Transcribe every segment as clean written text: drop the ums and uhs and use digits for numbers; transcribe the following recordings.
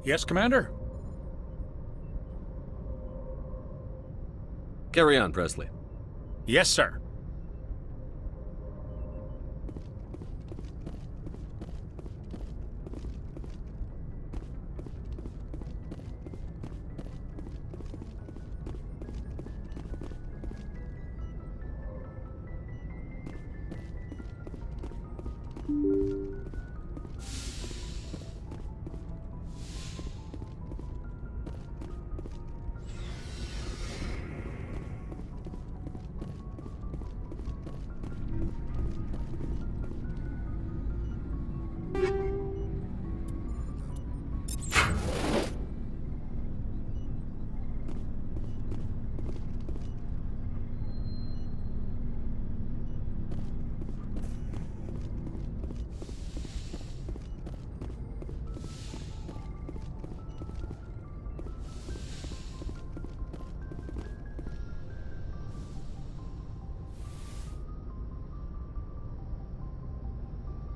Yes, Commander? Carry on, Presley. Yes, sir.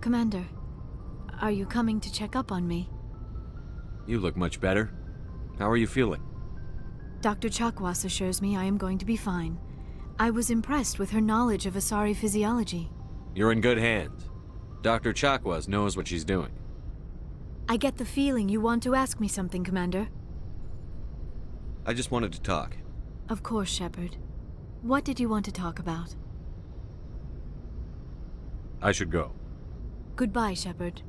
Commander, are you coming to check up on me? You look much better. How are you feeling? Dr. Chakwas assures me I am going to be fine. I was impressed with her knowledge of Asari physiology. You're in good hands. Dr. Chakwas knows what she's doing. I get the feeling you want to ask me something, Commander. I just wanted to talk. Of course, Shepard. What did you want to talk about? I should go. Goodbye, Shepard.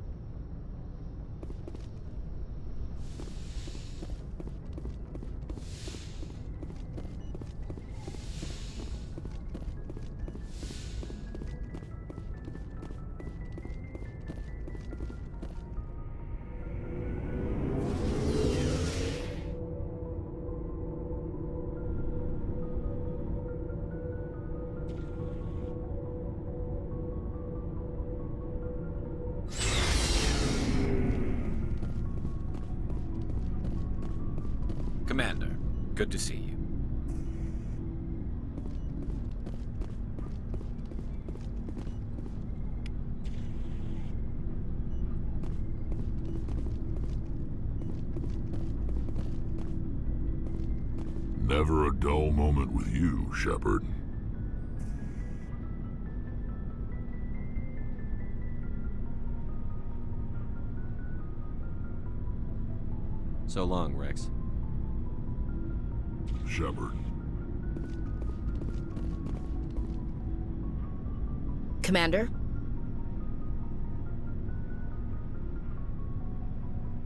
Commander, good to see you. Never a dull moment with you, Shepard. So long, Rex. Shepard. Commander?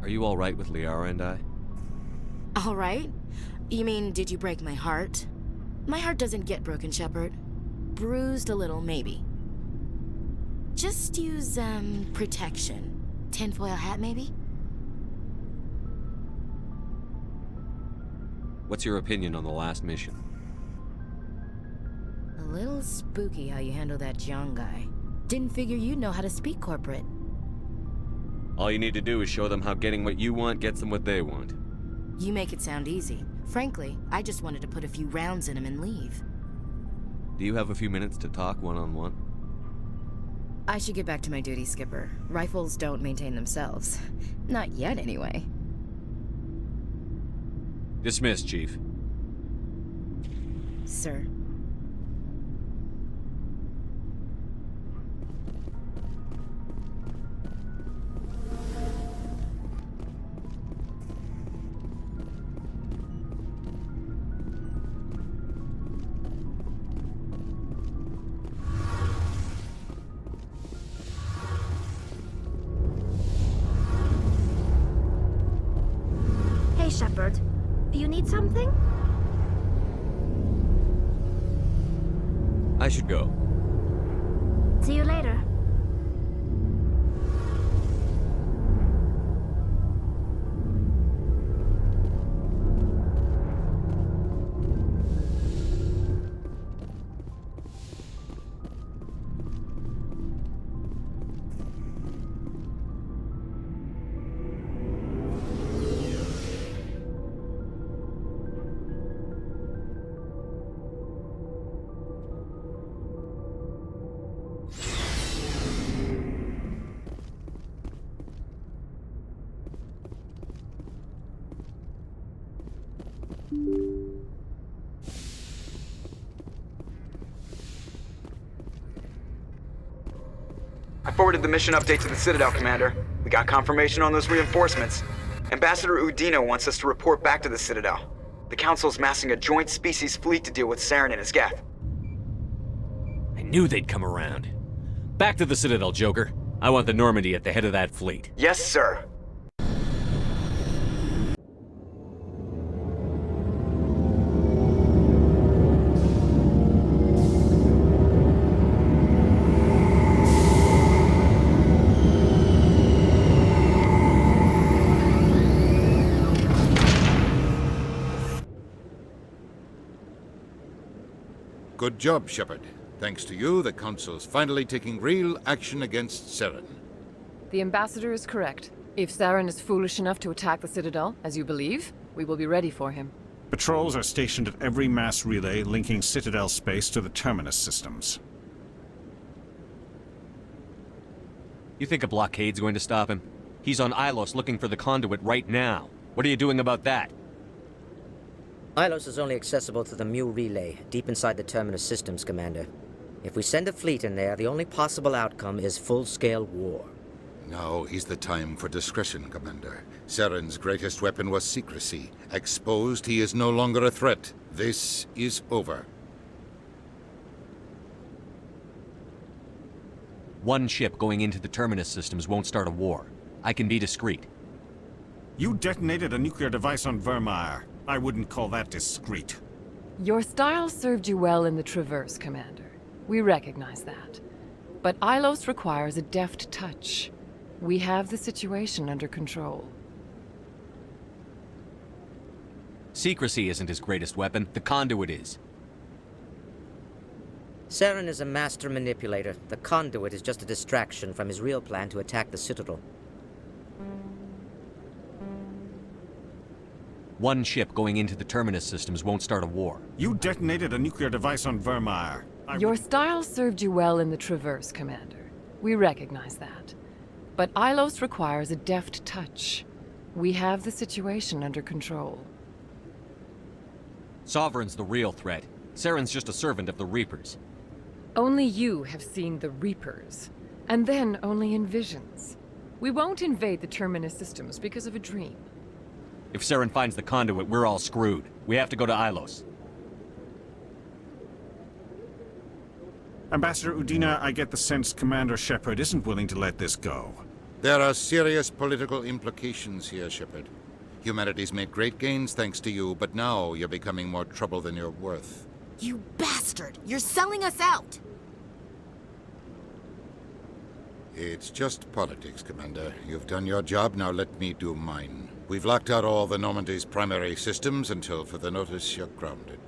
Are you all right with Liara and I? All right? You mean, did you break my heart? My heart doesn't get broken, Shepard. Bruised a little, maybe. Just use, protection. Tinfoil hat, maybe? What's your opinion on the last mission? A little spooky how you handle that Jiang guy. Didn't figure you'd know how to speak corporate. All you need to do is show them how getting what you want gets them what they want. You make it sound easy. Frankly, I just wanted to put a few rounds in him and leave. Do you have a few minutes to talk one-on-one? I should get back to my duty, Skipper. Rifles don't maintain themselves. Not yet, anyway. Dismissed, Chief. Sir. Hey, Shepard. You need something? I should go. See you later. I forwarded the mission update to the Citadel, Commander. We got confirmation on those reinforcements. Ambassador Udina wants us to report back to the Citadel. The Council's massing a joint species fleet to deal with Saren and his Geth. I knew they'd come around. Back to the Citadel, Joker. I want the Normandy at the head of that fleet. Yes, sir. Good job, Shepard. Thanks to you, the Council's finally taking real action against Saren. The Ambassador is correct. If Saren is foolish enough to attack the Citadel, as you believe, we will be ready for him. Patrols are stationed at every mass relay linking Citadel space to the Terminus systems. You think a blockade's going to stop him? He's on Ilos looking for the conduit right now. What are you doing about that? Ilos is only accessible to the Mu relay, deep inside the Terminus systems, Commander. If we send a fleet in there, the only possible outcome is full-scale war. Now is the time for discretion, Commander. Saren's greatest weapon was secrecy. Exposed, he is no longer a threat. This is over. One ship going into the Terminus systems won't start a war. I can be discreet. You detonated a nuclear device on Vermeer. I wouldn't call that discreet. Your style served you well in the Traverse, Commander. We recognize that. But Ilos requires a deft touch. We have the situation under control. Secrecy isn't his greatest weapon. The conduit is. Saren is a master manipulator. The conduit is just a distraction from his real plan to attack the Citadel. One ship going into the Terminus systems won't start a war. You detonated a nuclear device on Vermeer. Your style served you well in the Traverse, Commander. We recognize that. But Ilos requires a deft touch. We have the situation under control. Sovereign's the real threat. Saren's just a servant of the Reapers. Only you have seen the Reapers. And then only in visions. We won't invade the Terminus systems because of a dream. If Saren finds the conduit, we're all screwed. We have to go to Ilos. Ambassador Udina, I get the sense Commander Shepard isn't willing to let this go. There are serious political implications here, Shepard. Humanity's made great gains thanks to you, but now you're becoming more trouble than you're worth. You bastard! You're selling us out! It's just politics, Commander. You've done your job, now let me do mine. We've locked out all the Normandy's primary systems until further notice you're grounded.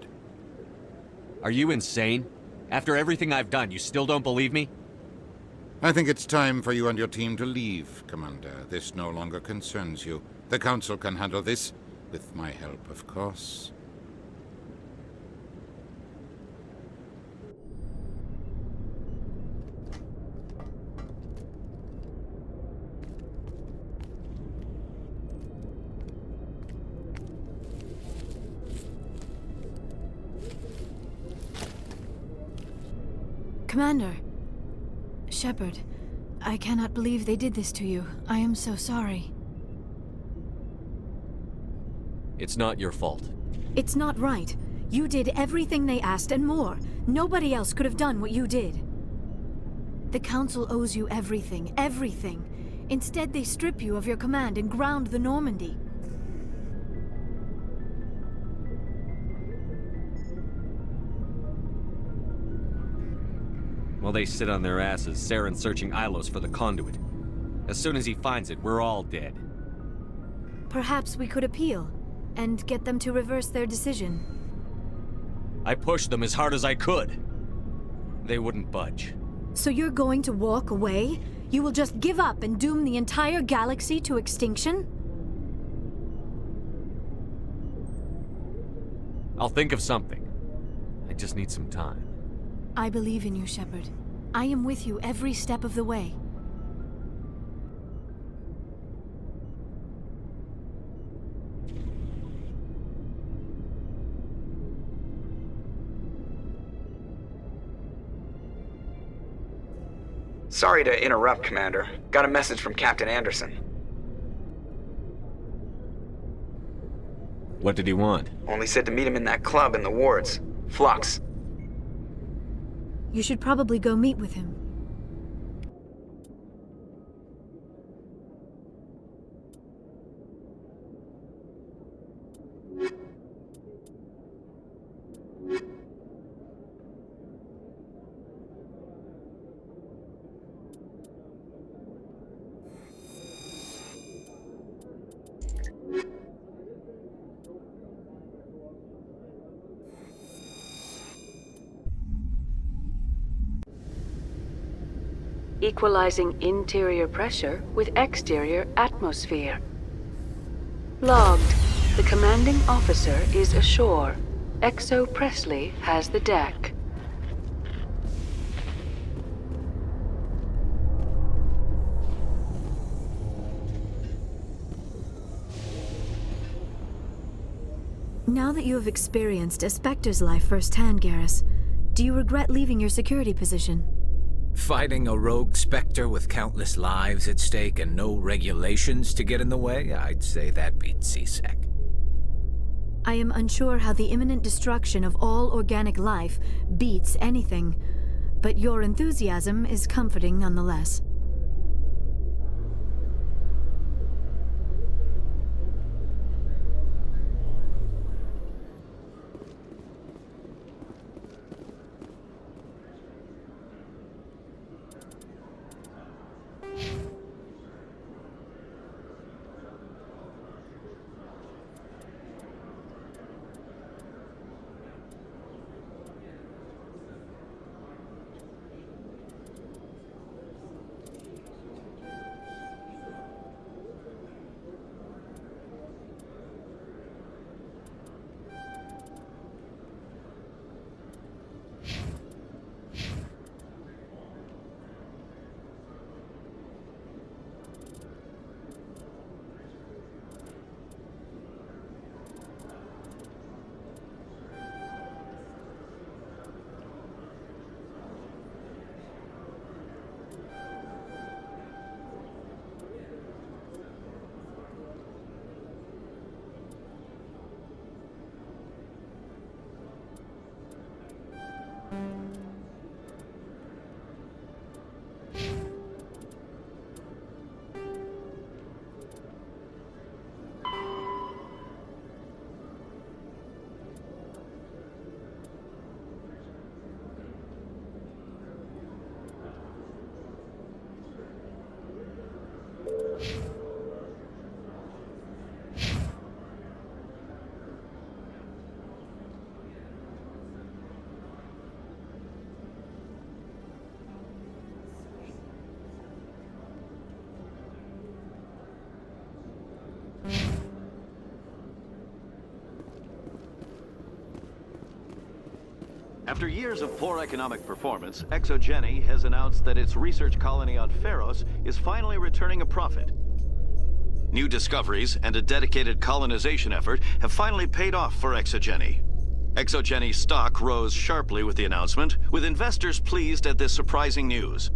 Are you insane? After everything I've done, you still don't believe me? I think it's time for you and your team to leave, Commander. This no longer concerns you. The Council can handle this, with my help, of course. Commander. Shepard, I cannot believe they did this to you. I am so sorry. It's not your fault. It's not right. You did everything they asked and more. Nobody else could have done what you did. The Council owes you everything, everything. Instead, they strip you of your command and ground the Normandy. While they sit on their asses, Saren's searching Ilos for the conduit. As soon as he finds it, we're all dead. Perhaps we could appeal, and get them to reverse their decision. I pushed them as hard as I could. They wouldn't budge. So you're going to walk away? You will just give up and doom the entire galaxy to extinction? I'll think of something. I just need some time. I believe in you, Shepard. I am with you every step of the way. Sorry to interrupt, Commander. Got a message from Captain Anderson. What did he want? Only said to meet him in that club in the wards. Flux. You should probably go meet with him. Equalizing interior pressure with exterior atmosphere. Logged. The commanding officer is ashore. Exo Presley has the deck. Now that you have experienced a Spectre's life firsthand, Garrus, do you regret leaving your security position? Fighting a rogue Spectre with countless lives at stake and no regulations to get in the way? I'd say that beats C-Sec. I am unsure how the imminent destruction of all organic life beats anything, but your enthusiasm is comforting nonetheless. After years of poor economic performance, ExoGeni has announced that its research colony on Pharos is finally returning a profit. New discoveries and a dedicated colonization effort have finally paid off for ExoGeni. ExoGeni's stock rose sharply with the announcement, with investors pleased at this surprising news.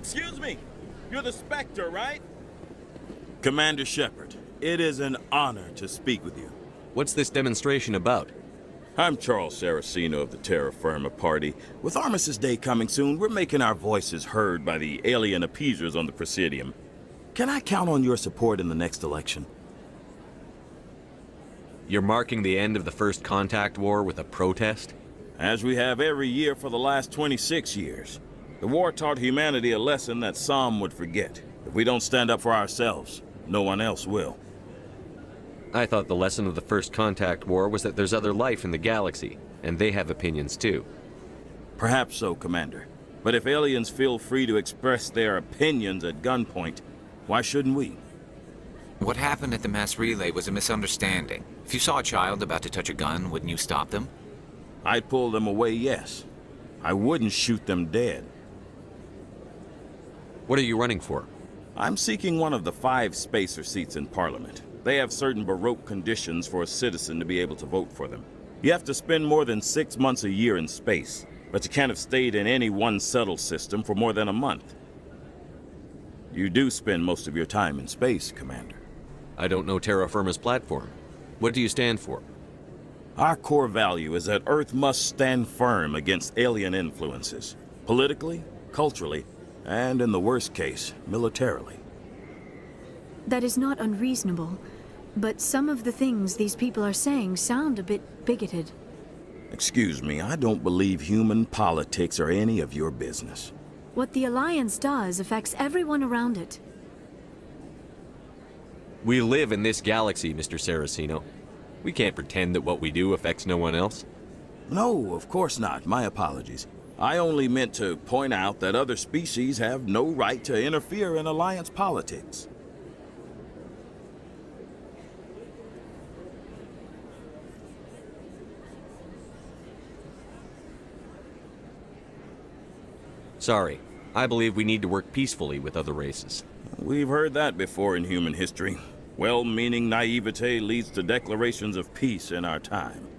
Excuse me. You're the Spectre, right? Commander Shepard, it is an honor to speak with you. What's this demonstration about? I'm Charles Saraceno of the Terra Firma Party. With Armistice Day coming soon, we're making our voices heard by the alien appeasers on the Presidium. Can I count on your support in the next election? You're marking the end of the First Contact War with a protest? As we have every year for the last 26 years. The war taught humanity a lesson that some would forget. If we don't stand up for ourselves, no one else will. I thought the lesson of the First Contact War was that there's other life in the galaxy, and they have opinions too. Perhaps so, Commander. But if aliens feel free to express their opinions at gunpoint, why shouldn't we? What happened at the mass relay was a misunderstanding. If you saw a child about to touch a gun, wouldn't you stop them? I'd pull them away, yes. I wouldn't shoot them dead. What are you running for? I'm seeking one of the 5 spacer seats in Parliament. They have certain Baroque conditions for a citizen to be able to vote for them. You have to spend more than 6 months a year in space, but you can't have stayed in any one settled system for more than a month. You do spend most of your time in space, Commander. I don't know Terra Firma's platform. What do you stand for? Our core value is that Earth must stand firm against alien influences, politically, culturally, and in the worst case, militarily. That is not unreasonable, but some of the things these people are saying sound a bit bigoted. Excuse me, I don't believe human politics are any of your business. What the Alliance does affects everyone around it. We live in this galaxy, Mr. Saraceno. We can't pretend that what we do affects no one else. No, of course not. My apologies. I only meant to point out that other species have no right to interfere in Alliance politics. Sorry. I believe we need to work peacefully with other races. We've heard that before in human history. Well-meaning naivete leads to declarations of peace in our time.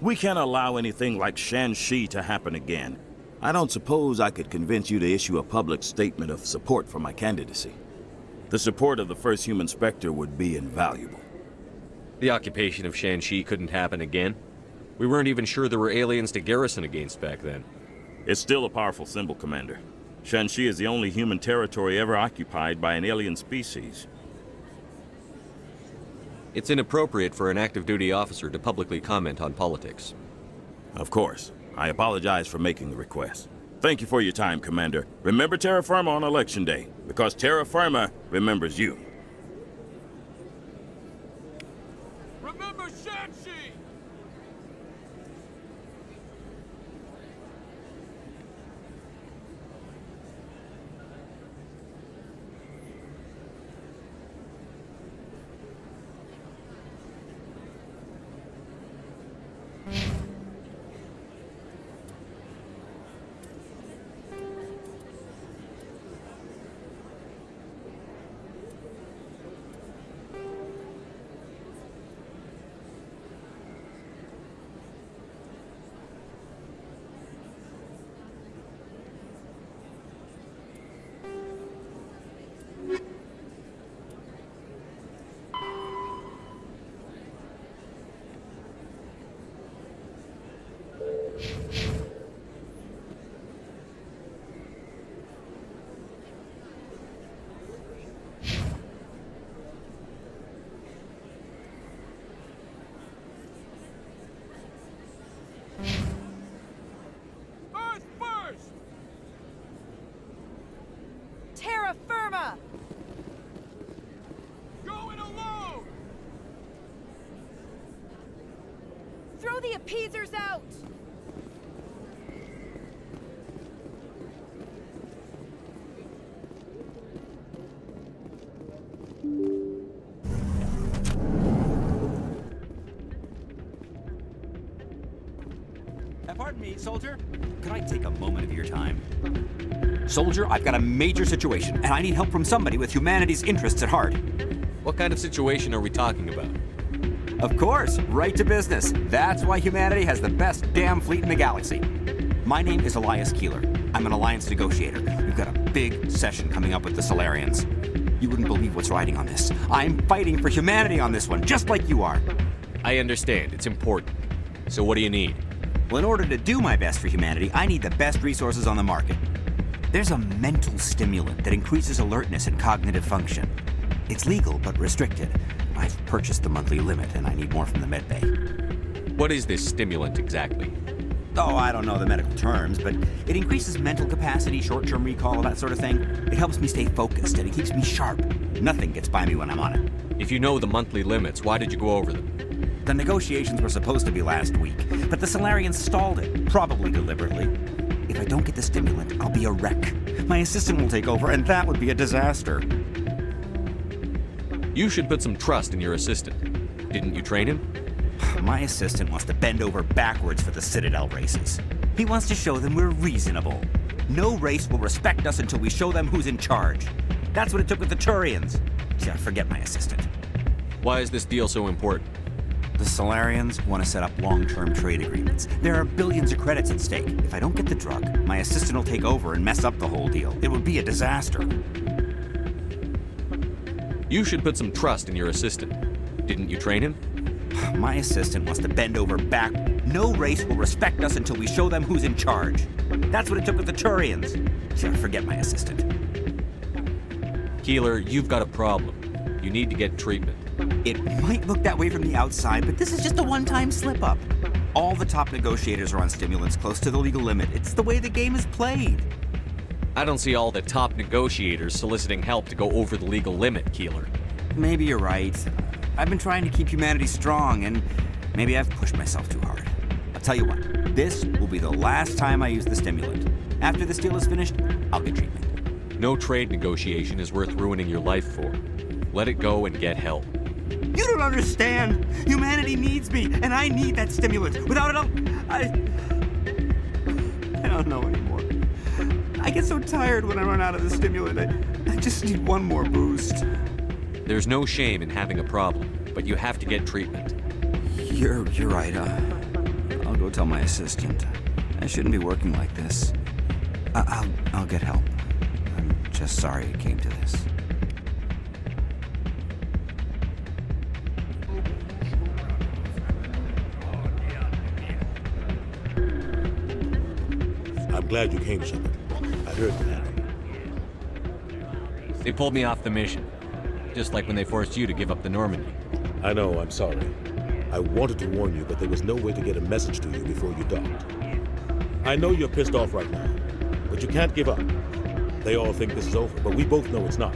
We can't allow anything like Shan-Shi to happen again. I don't suppose I could convince you to issue a public statement of support for my candidacy. The support of the first human Spectre would be invaluable. The occupation of Shan-Shi couldn't happen again. We weren't even sure there were aliens to garrison against back then. It's still a powerful symbol, Commander. Shan-Shi is the only human territory ever occupied by an alien species. It's inappropriate for an active duty officer to publicly comment on politics. Of course. I apologize for making the request. Thank you for your time, Commander. Remember Terra Firma on Election Day, because Terra Firma remembers you. Remember Shan-Shi! Terra Firma! Going alone! Throw the appeasers out! Pardon me, soldier. Could I take a moment of your time? Soldier, I've got a major situation, and I need help from somebody with humanity's interests at heart. What kind of situation are we talking about? Of course, right to business. That's why humanity has the best damn fleet in the galaxy. My name is Elias Keeler. I'm an alliance negotiator. We've got a big session coming up with the Solarians. You wouldn't believe what's riding on this. I'm fighting for humanity on this one, just like you are. I understand. It's important. So what do you need? Well, in order to do my best for humanity, I need the best resources on the market. There's a mental stimulant that increases alertness and cognitive function. It's legal, but restricted. I've purchased the monthly limit, and I need more from the medbay. What is this stimulant exactly? Oh, I don't know the medical terms, but it increases mental capacity, short-term recall, that sort of thing. It helps me stay focused, and it keeps me sharp. Nothing gets by me when I'm on it. If you know the monthly limits, why did you go over them? The negotiations were supposed to be last week, but the Solarians stalled it, probably deliberately. If I don't get the stimulant, I'll be a wreck. My assistant will take over, and that would be a disaster. You should put some trust in your assistant. Didn't you train him? My assistant wants to bend over backwards for the Citadel races. He wants to show them we're reasonable. No race will respect us until we show them who's in charge. That's what it took with the Turians. Yeah, forget my assistant. Why is this deal so important? The Solarians want to set up long-term trade agreements. There are billions of credits at stake. If I don't get the drug, my assistant will take over and mess up the whole deal. It would be a disaster. You should put some trust in your assistant. Didn't you train him? My assistant wants to bend over back. No race will respect us until we show them who's in charge. That's what it took with the Turians. Yeah, forget my assistant. Keeler, you've got a problem. You need to get treatment. It might look that way from the outside, but this is just a one-time slip-up. All the top negotiators are on stimulants close to the legal limit. It's the way the game is played. I don't see all the top negotiators soliciting help to go over the legal limit, Keeler. Maybe you're right. I've been trying to keep humanity strong, and maybe I've pushed myself too hard. I'll tell you what, this will be the last time I use the stimulant. After this deal is finished, I'll get treatment. No trade negotiation is worth ruining your life for. Let it go and get help. You don't understand! Humanity needs me, and I need that stimulant. Without it, I don't know anymore. I get so tired when I run out of the stimulant. I just need one more boost. There's no shame in having a problem, but you have to get treatment. You're right. I'll go tell my assistant. I shouldn't be working like this. I'll get help. I'm just sorry it came to this. I'm glad you came, Shepard. I heard what happened. They pulled me off the mission. Just like when they forced you to give up the Normandy. I know, I'm sorry. I wanted to warn you, but there was no way to get a message to you before you docked. I know you're pissed off right now, but you can't give up. They all think this is over, but we both know it's not.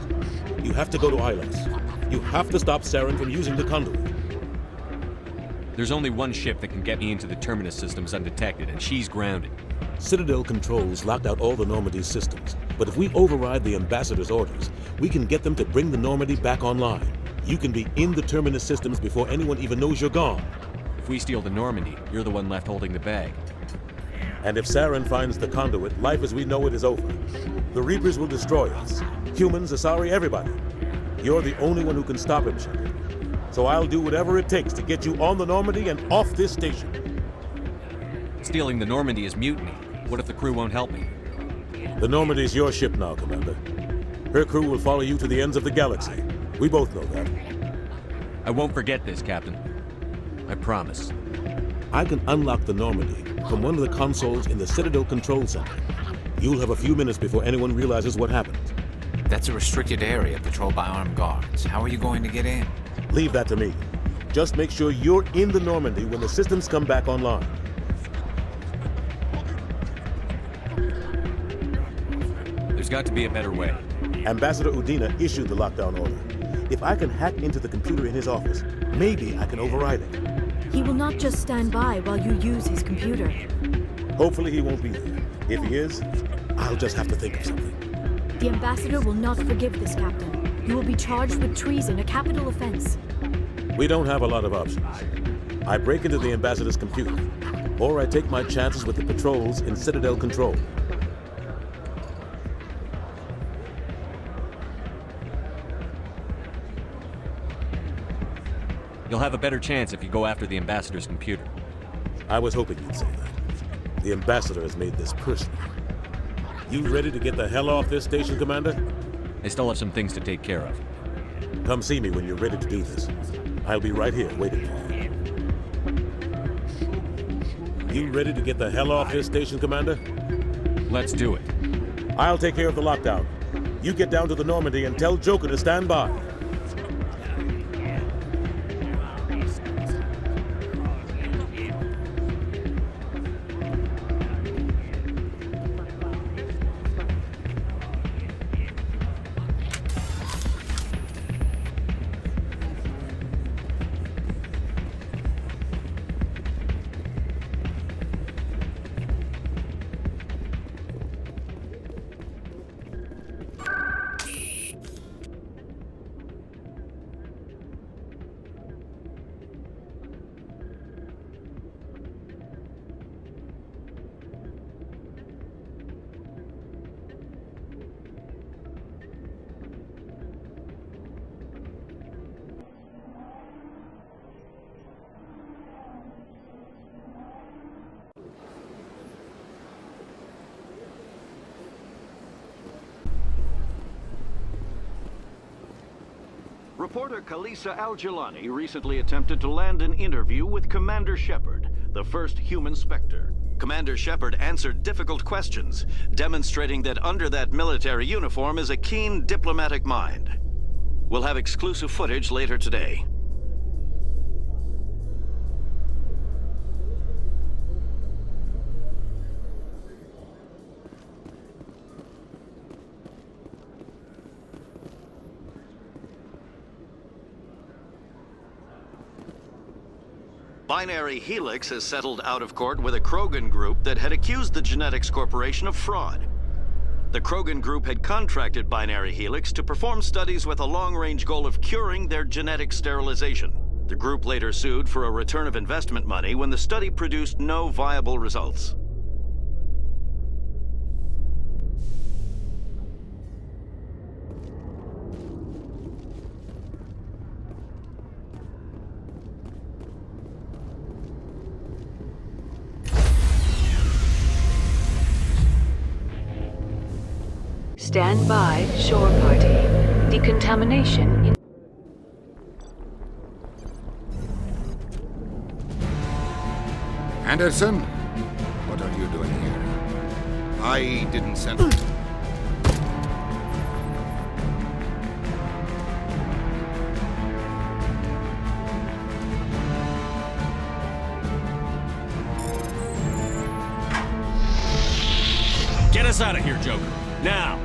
You have to go to Ilos. You have to stop Saren from using the conduit. There's only one ship that can get me into the Terminus systems undetected, and she's grounded. Citadel controls locked out all the Normandy's systems, but if we override the Ambassador's orders, we can get them to bring the Normandy back online. You can be in the Terminus systems before anyone even knows you're gone. If we steal the Normandy, you're the one left holding the bag. And if Saren finds the conduit, life as we know it is over. The Reapers will destroy us. Humans, Asari, everybody. You're the only one who can stop him, Shepard. So I'll do whatever it takes to get you on the Normandy and off this station. Stealing the Normandy is mutiny. What if the crew won't help me? The Normandy's your ship now, Commander. Her crew will follow you to the ends of the galaxy. We both know that. I won't forget this, Captain. I promise. I can unlock the Normandy from one of the consoles in the Citadel Control Center. You'll have a few minutes before anyone realizes what happened. That's a restricted area patrolled by armed guards. How are you going to get in? Leave that to me. Just make sure you're in the Normandy when the systems come back online. There's got to be a better way. Ambassador Udina issued the lockdown order. If I can hack into the computer in his office, maybe I can override it. He will not just stand by while you use his computer. Hopefully he won't be there. If he is, I'll just have to think of something. The Ambassador will not forgive this, Captain. You will be charged with treason, a capital offense. We don't have a lot of options. I break into the Ambassador's computer, or I take my chances with the patrols in Citadel Control. You'll have a better chance if you go after the Ambassador's computer. I was hoping you'd say that. The Ambassador has made this personal. You ready to get the hell off this station, Commander? I still have some things to take care of. Come see me when you're ready to do this. I'll be right here waiting for you. You ready to get the hell off this station, Commander? Let's do it. I'll take care of the lockdown. You get down to the Normandy and tell Joker to stand by. Reporter Kalisa Al-Jilani recently attempted to land an interview with Commander Shepard, the first human Spectre. Commander Shepard answered difficult questions, demonstrating that under that military uniform is a keen diplomatic mind. We'll have exclusive footage later today. Binary Helix has settled out of court with a Krogan group that had accused the Genetics Corporation of fraud. The Krogan group had contracted Binary Helix to perform studies with a long-range goal of curing their genetic sterilization. The group later sued for a return of investment money when the study produced no viable results. Stand by, shore party. Decontamination in... Anderson? What are you doing here? I didn't send... Get us out of here, Joker. Now!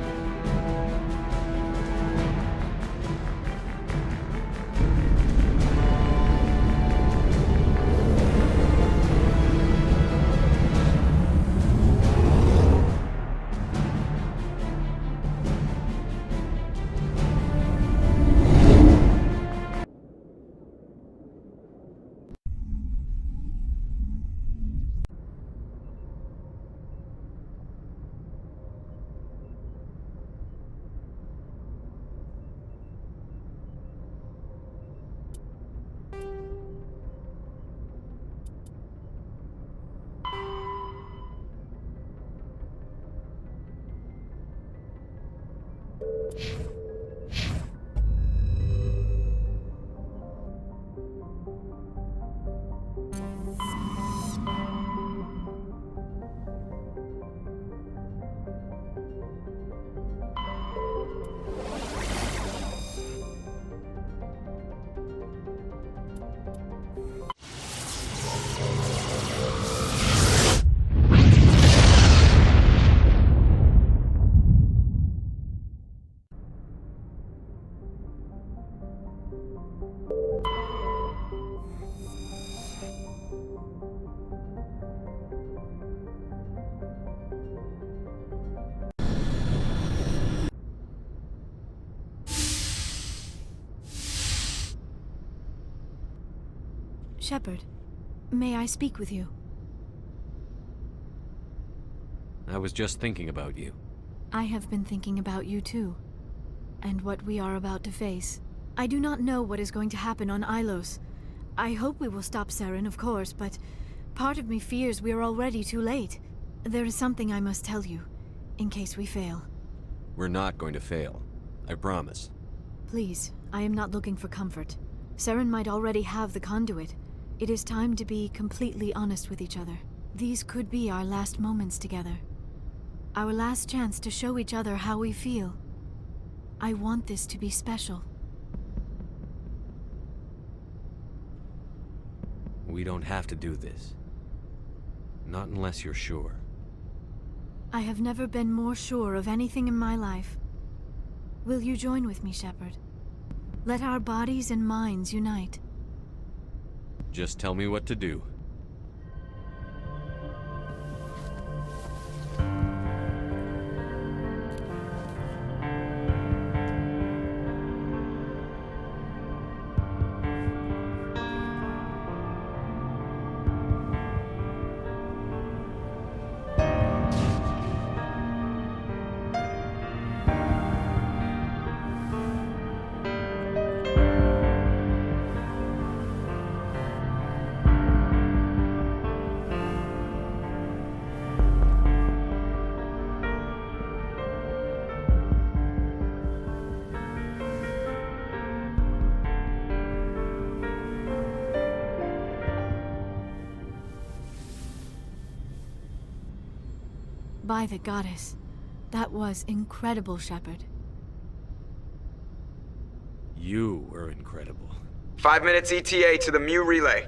Shepard, may I speak with you? I was just thinking about you. I have been thinking about you too, and what we are about to face. I do not know what is going to happen on Ilos. I hope we will stop Saren, of course, but part of me fears we are already too late. There is something I must tell you. in case we fail. We're not going to fail. I promise. Please, I am not looking for comfort. Saren might already have the conduit. It is time to be completely honest with each other. These could be our last moments together. Our last chance to show each other how we feel. I want this to be special. We don't have to do this. Not unless you're sure. I have never been more sure of anything in my life. Will you join with me, Shepard? Let our bodies and minds unite. Just tell me what to do. By the goddess, that was incredible, Shepard. You were incredible. 5 minutes ETA to the Mu relay.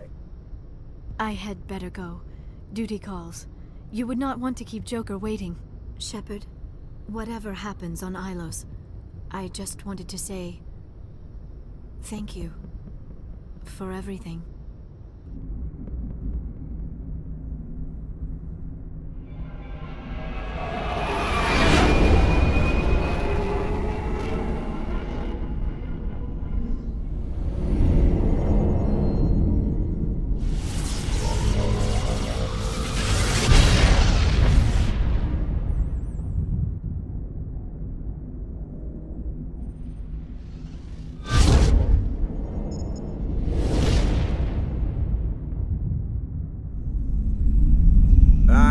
I had better go. Duty calls. You would not want to keep Joker waiting. Shepard, whatever happens on Ilos, I just wanted to say thank you for everything.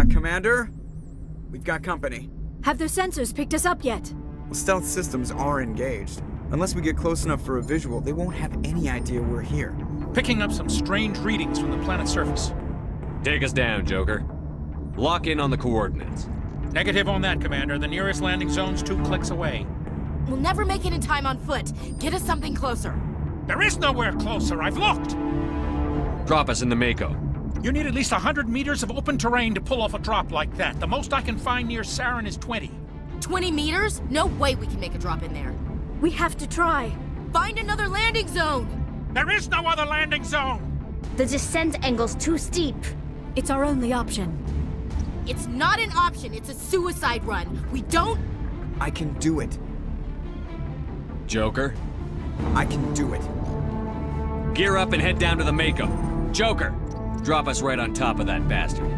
Commander? We've got company. Have their sensors picked us up yet? Well, stealth systems are engaged. Unless we get close enough for a visual, they won't have any idea we're here. Picking up some strange readings from the planet's surface. Take us down, Joker. Lock in on the coordinates. Negative on that, Commander. The nearest landing zone's 2 clicks away. We'll never make it in time on foot. Get us something closer. There is nowhere closer. I've looked. Drop us in the Mako. You need at least 100 meters of open terrain to pull off a drop like that. The most I can find near Saren is 20. 20 meters? No way we can make a drop in there. We have to try. Find another landing zone! There is no other landing zone! The descent angle's too steep. It's our only option. It's not an option, it's a suicide run. We don't... I can do it. Joker? I can do it. Gear up and head down to the Mako. Joker! Drop us right on top of that bastard.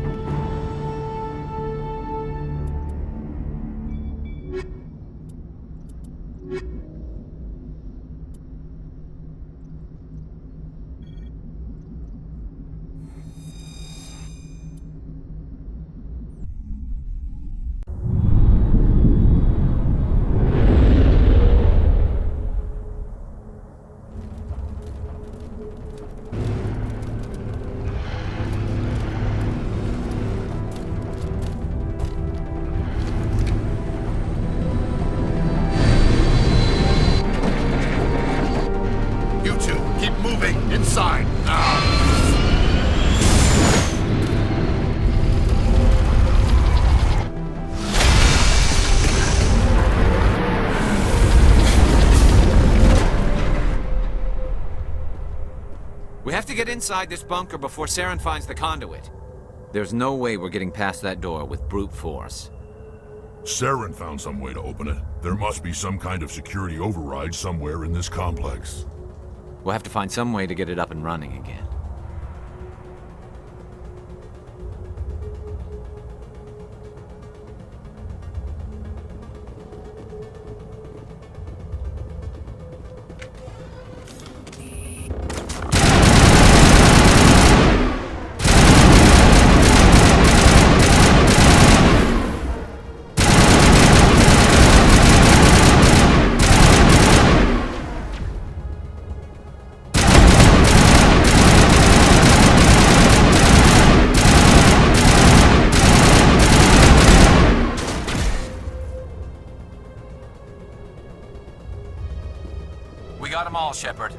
We have to get inside this bunker before Saren finds the conduit. There's no way we're getting past that door with brute force. Saren found some way to open it. There must be some kind of security override somewhere in this complex. We'll have to find some way to get it up and running again. We got them all, Shepard.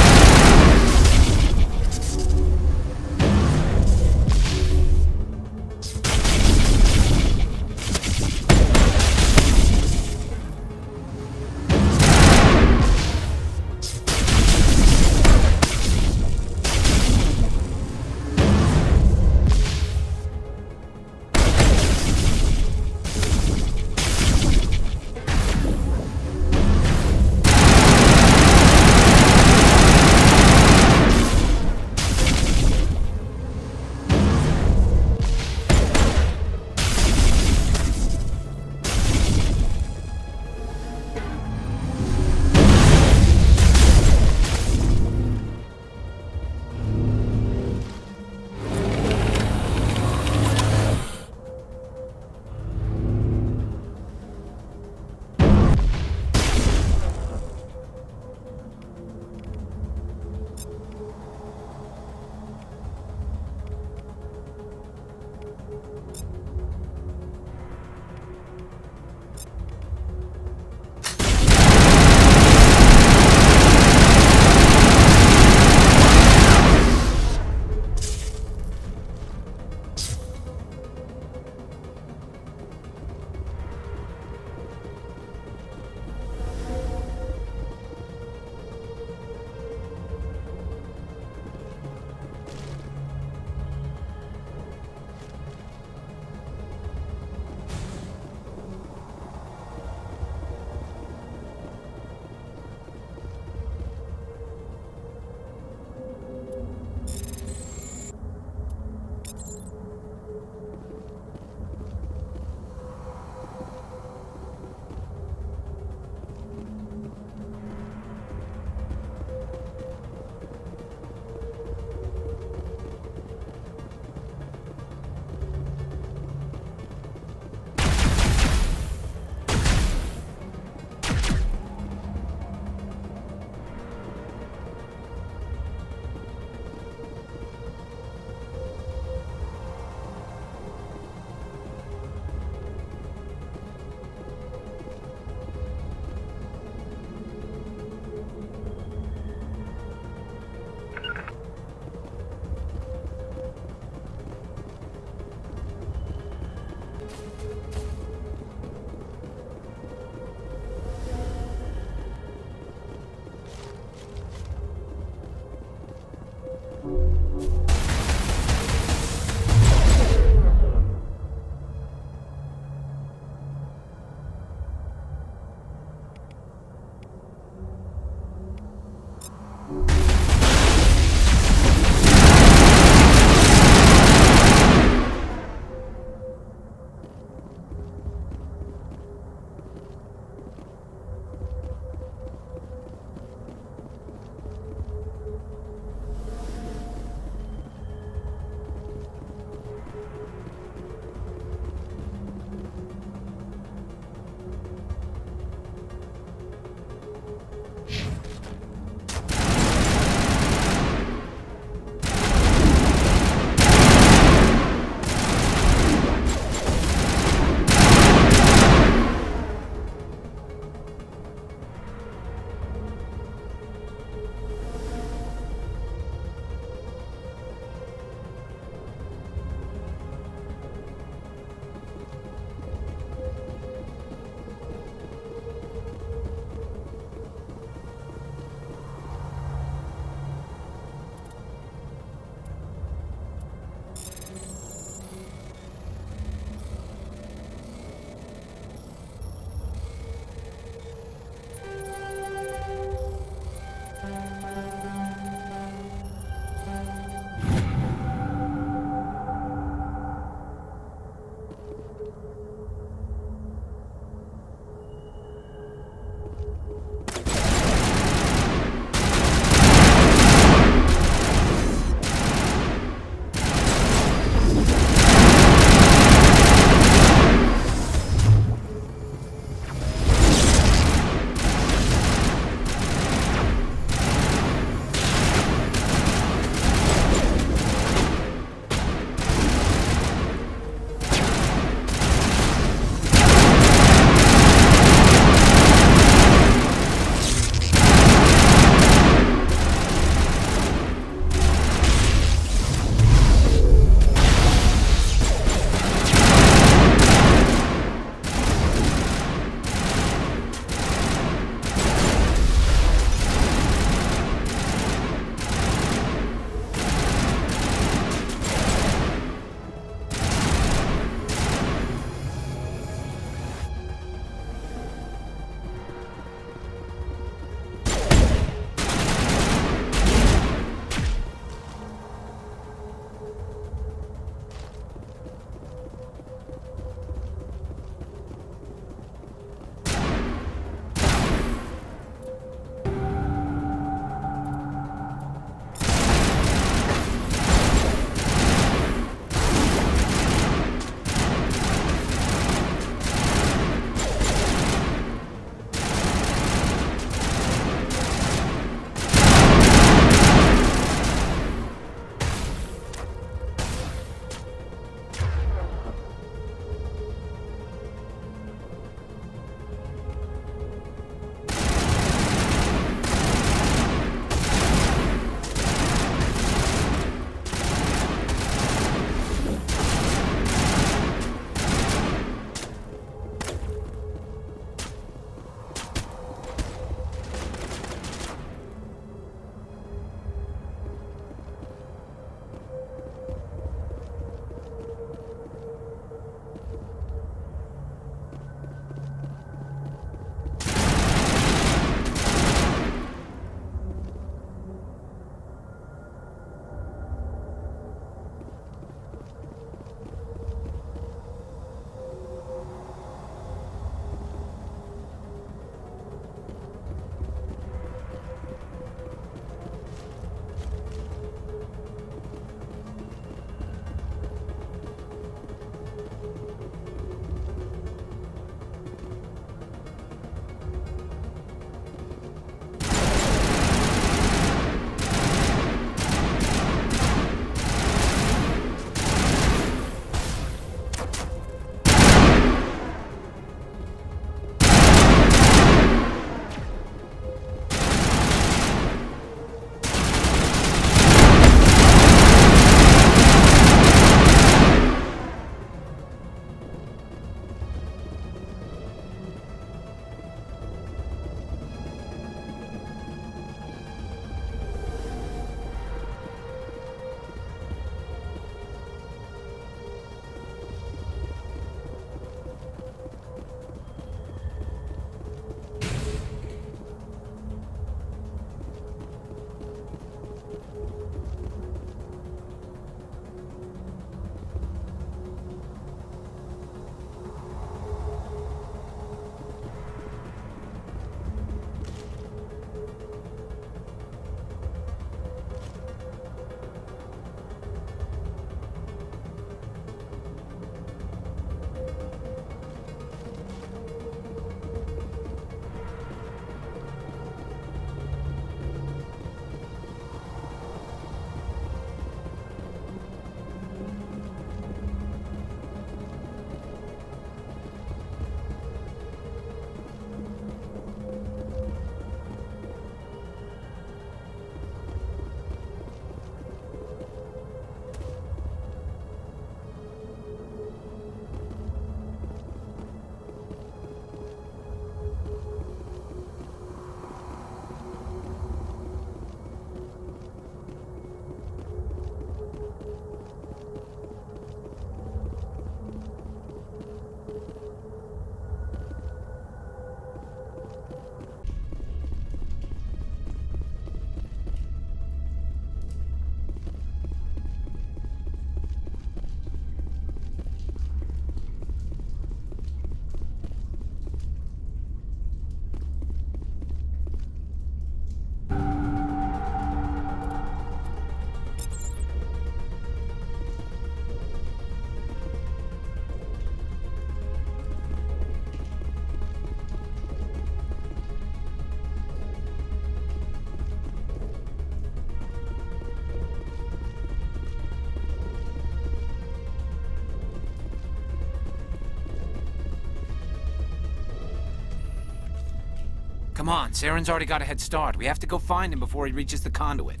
Come on, Saren's already got a head start. We have to go find him before he reaches the conduit.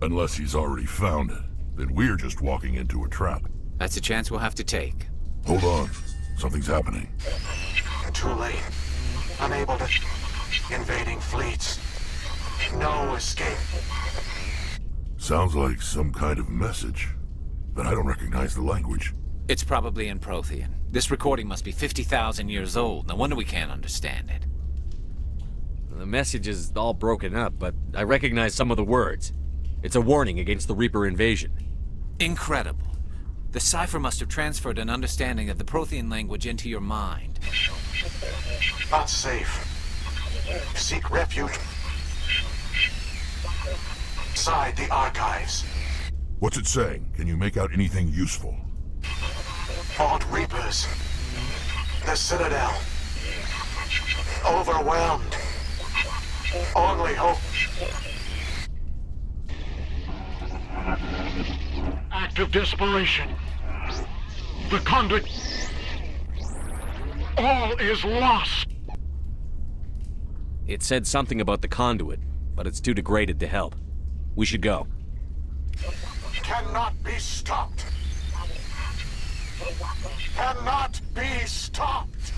Unless he's already found it, then we're just walking into a trap. That's a chance we'll have to take. Hold on. Something's happening. Too late. Unable to... Invading fleets. No escape. Sounds like some kind of message, but I don't recognize the language. It's probably in Prothean. This recording must be 50,000 years old. No wonder we can't understand it. The message is all broken up, but I recognize some of the words. It's a warning against the Reaper invasion. Incredible. The cipher must have transferred an understanding of the Prothean language into your mind. Not safe. Seek refuge. Inside the archives. What's it saying? Can you make out anything useful? Fought Reapers. The Citadel. Overwhelmed. Only hope. Act of desperation. The conduit. All is lost. It said something about the conduit, but it's too degraded to help. We should go. Cannot be stopped. Cannot be stopped.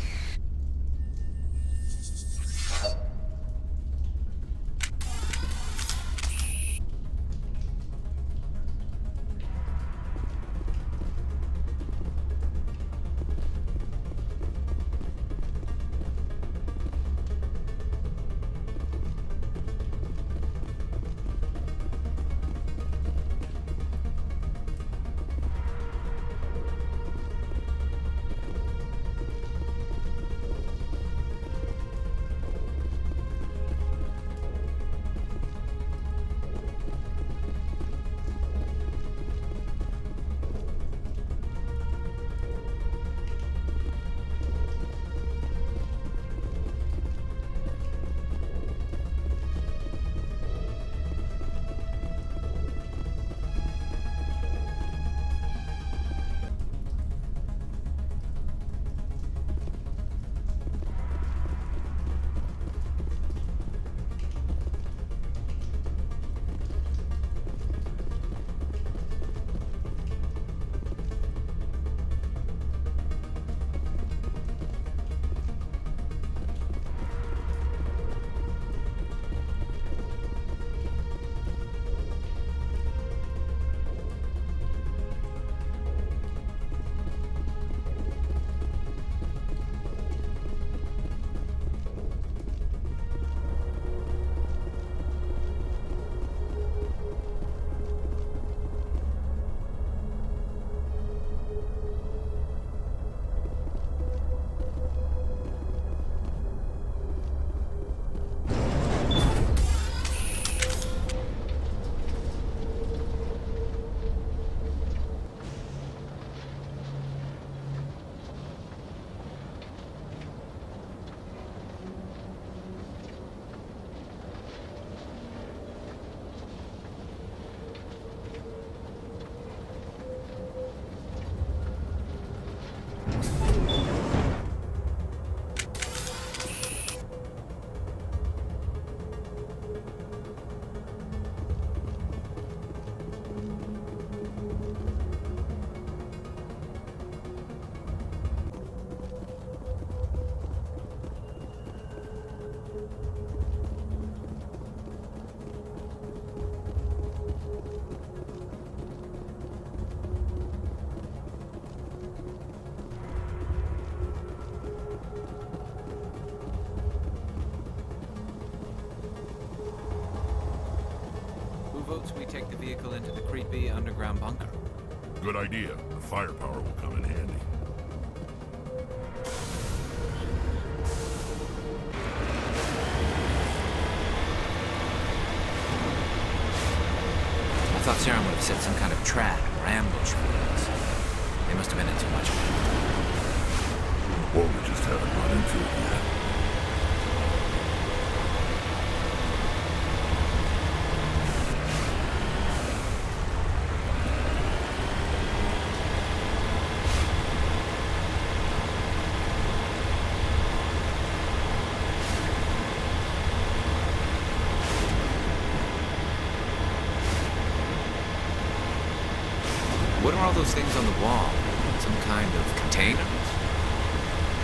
Votes we take the vehicle into the creepy underground bunker. Good idea. The firepower will come in handy. I thought Saren would have set some kind of trap or ambush for us. They must have been in too much of it. Or we just haven't run into it yet. What are all those things on the wall? Some kind of containers?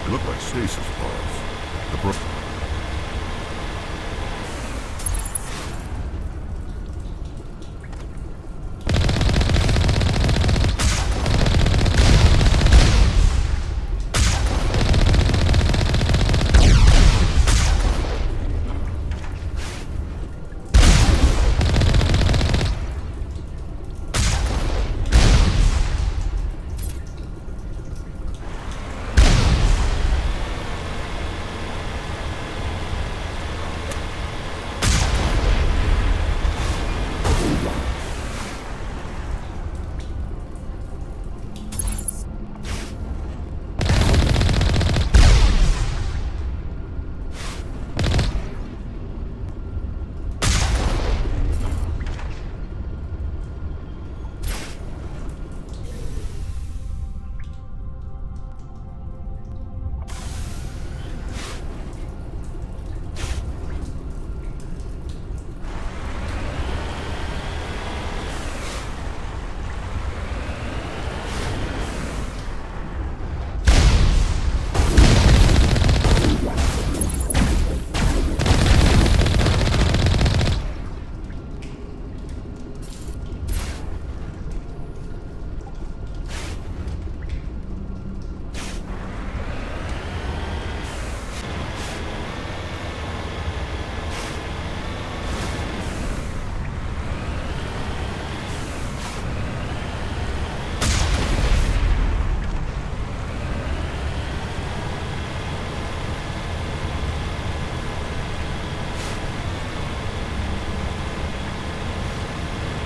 They look like stasis pods. The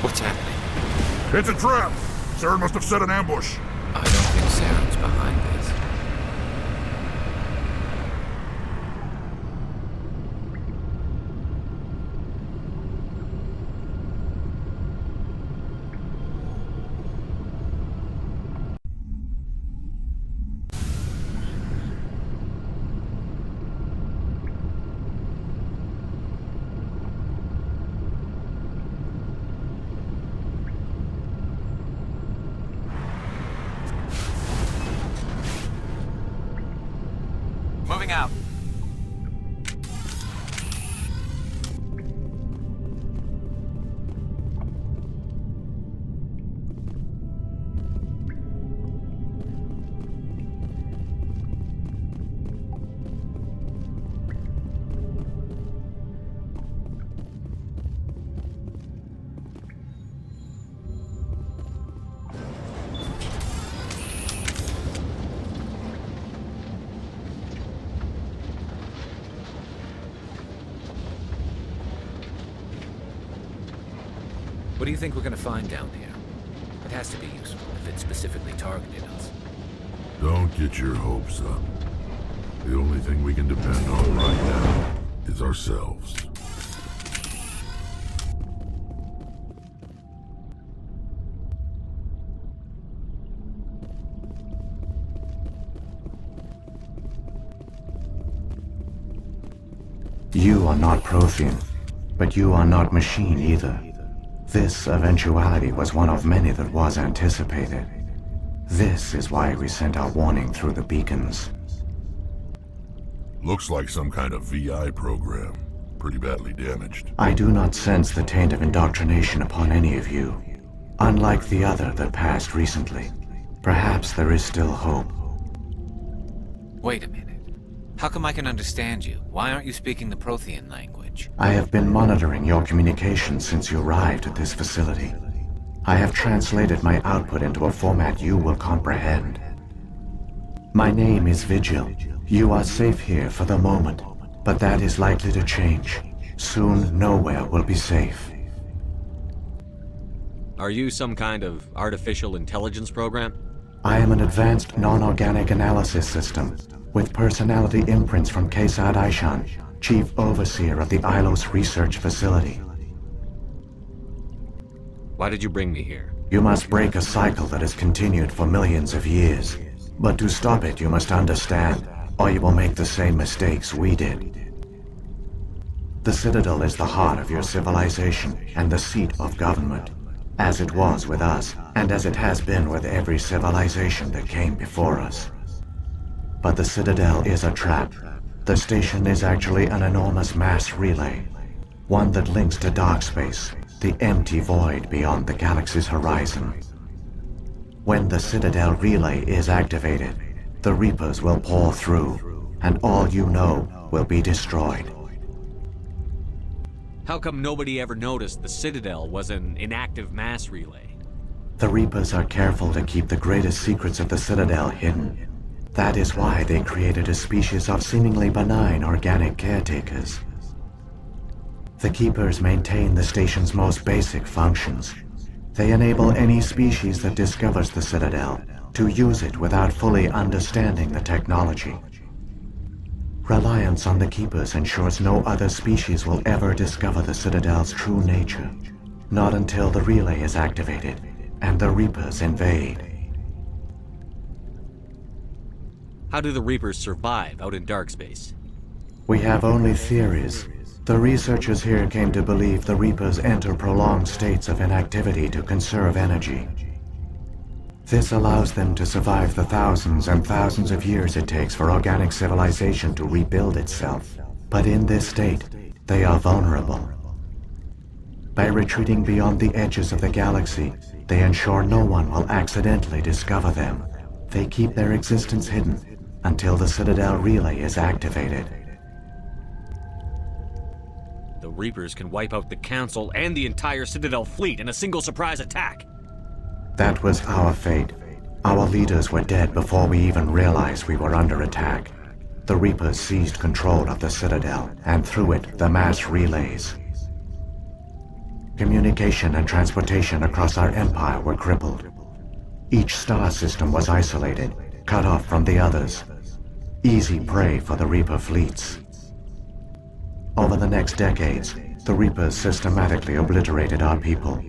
What's happening? It's a trap! Saren must have set an ambush. I don't think Saren's behind this. Moving out. What do you think we're gonna find down here? It has to be useful if it specifically targeted us. Don't get your hopes up. The only thing we can depend on right now is ourselves. You are not Prothean, but you are not machine either. This eventuality was one of many that was anticipated. This is why we sent our warning through the beacons. Looks like some kind of VI program. Pretty badly damaged. I do not sense the taint of indoctrination upon any of you. Unlike the other that passed recently. Perhaps there is still hope. Wait a minute. How come I can understand you? Why aren't you speaking the Prothean language? I have been monitoring your communications since you arrived at this facility. I have translated my output into a format you will comprehend. My name is Vigil. You are safe here for the moment, but that is likely to change. Soon, nowhere will be safe. Are you some kind of artificial intelligence program? I am an advanced non-organic analysis system, with personality imprints from Kesad Aishan, Chief Overseer of the Ilos Research Facility. Why did you bring me here? You must break a cycle that has continued for millions of years. But to stop it, you must understand, or you will make the same mistakes we did. The Citadel is the heart of your civilization and the seat of government. as it was with us, and as it has been with every civilization that came before us. But the Citadel is a trap. The station is actually an enormous mass relay, one that links to dark space, the empty void beyond the galaxy's horizon. When the Citadel relay is activated, the Reapers will pour through, and all you know will be destroyed. How come nobody ever noticed the Citadel was an inactive mass relay? The Reapers are careful to keep the greatest secrets of the Citadel hidden. That is why they created a species of seemingly benign organic caretakers. The Keepers maintain the station's most basic functions. They enable any species that discovers the Citadel to use it without fully understanding the technology. Reliance on the Keepers ensures no other species will ever discover the Citadel's true nature, not until the relay is activated and the Reapers invade. How do the Reapers survive out in dark space? We have only theories. The researchers here came to believe the Reapers enter prolonged states of inactivity to conserve energy. This allows them to survive the thousands and thousands of years it takes for organic civilization to rebuild itself. But in this state, they are vulnerable. By retreating beyond the edges of the galaxy, they ensure no one will accidentally discover them. They keep their existence hidden until the Citadel relay is activated. The Reapers can wipe out the Council and the entire Citadel fleet in a single surprise attack. That was our fate. Our leaders were dead before we even realized we were under attack. The Reapers seized control of the Citadel, and through it, the mass relays. Communication and transportation across our empire were crippled. Each star system was isolated, cut off from the others. Easy prey for the Reaper fleets. Over the next decades, the Reapers systematically obliterated our people.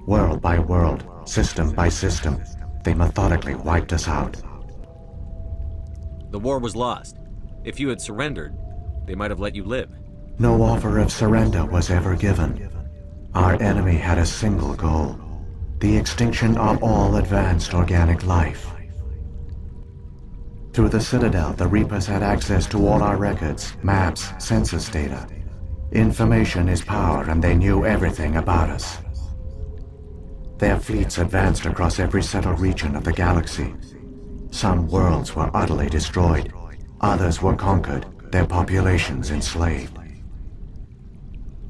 World by world, system by system, they methodically wiped us out. The war was lost. If you had surrendered, they might have let you live. No offer of surrender was ever given. Our enemy had a single goal: the extinction of all advanced organic life. Through the Citadel, the Reapers had access to all our records, maps, census data. Information is power, and they knew everything about us. Their fleets advanced across every settled region of the galaxy. Some worlds were utterly destroyed. Others were conquered, their populations enslaved.